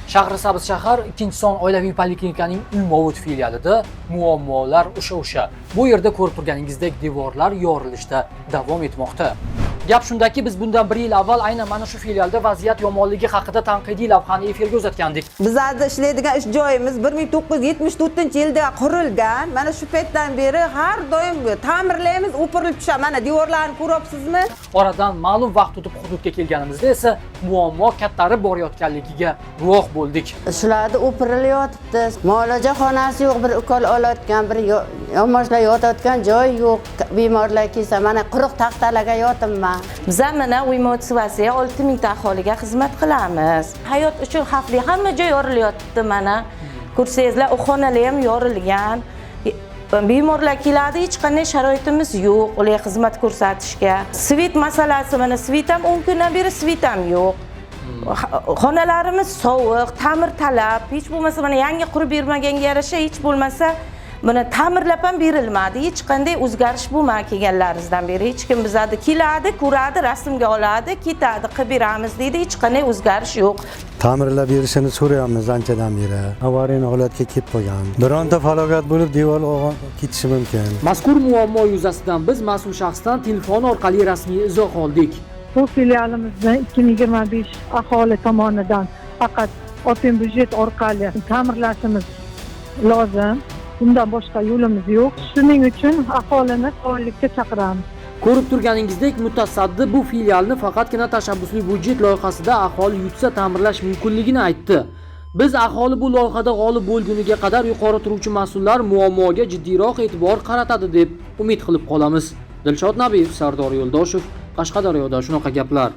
Shahrisabz shahar 2-son oilaviy poliklinikaning Uy-Movut filialida muammolar o'sha. Bu yerda ko'rib turganingizdek devorlar yorilishda davom etmoqda. Gap shundaki, biz bundan 1 yil avval aynan mana shu filialda vaziyat yomonligi haqida tanqidiy lavhani efirga uzatgandik. Bizlarda ishlaydigan ish joyimiz 1974-yilda qurilgan. Mana shu paytdan beri har doim ta'mirlaymiz, o'pirilib tushadi. Mana devorlarni ko'ryapsizmi? Oradan ma'lum vaqt o'tib hududga kelganimizda esa muammo kattarib borayotganligiga guvoh bo'ldik. Shularda o'pirilyotibdi. Muolaja xonasi yo'q, bir ukol olayotgan, bir yomonlar yotayotgan joy yo'q. Bemorlar kelsa, mana quruq taxtalarga yotibman. Biz mana Uy-Movut Svasiya 6000 ta aholiga xizmat qilamiz. Hayot uchun xavfli, hamma joy yorilyapti mana. Ko'rsangizlar, u xonalar ham yorilgan. Bemorlar keladi, hech qanday sharoitimiz yo'q ularga xizmat ko'rsatishga. Svit masalasi, mana svit ham 10 kundan beri svit ham yo'q. Xonalarimiz sovuq, ta'mir talab, hech bo'lmasa mana yangi qurib bermaganga yarasha hech bo'lmasa buni ta'mirlab ham berilmadi. Hech qanday o'zgarish bo'lmadi kelganlaringizdan beri. Hech kim bizlarni keladi, ko'radi, rasmga oladi, ketadi, qilib beramiz deydi. Hech qanday o'zgarish yo'q. Ta'mirlab berishini so'rayapmiz anchadan beri. Avariya holatga kelib qolgan. Bironta falokat bo'lib devor ketishi mumkin. Mazkur muammo yuzasidan biz mas'ul shaxsdan telefon orqali rasmiy izoh oldik. Bu filialimizni 2025 aholi tomonidan faqat open byudjet orqali ta'mirlashimiz lozim. Bundan boshqa yo'limiz yo'q. Shuning uchun aholini faollikka chaqiramiz. Ko'rib turganingizdek, mutasaddi bu filialni faqatgina tashabbusli byudjet loyihasida aholi yutsa ta'mirlash mumkinligini aytdi. Biz aholi bu loyihada g'olib bo'lguniga qadar yuqori turuvchi mas'ullar muammoga jiddiyroq e'tibor qaratadi deb umid qilib qolamiz. Dilshod Nabiyev, Sardor Yo'ldoshev, Qashqadaryoda shunaqa gaplar.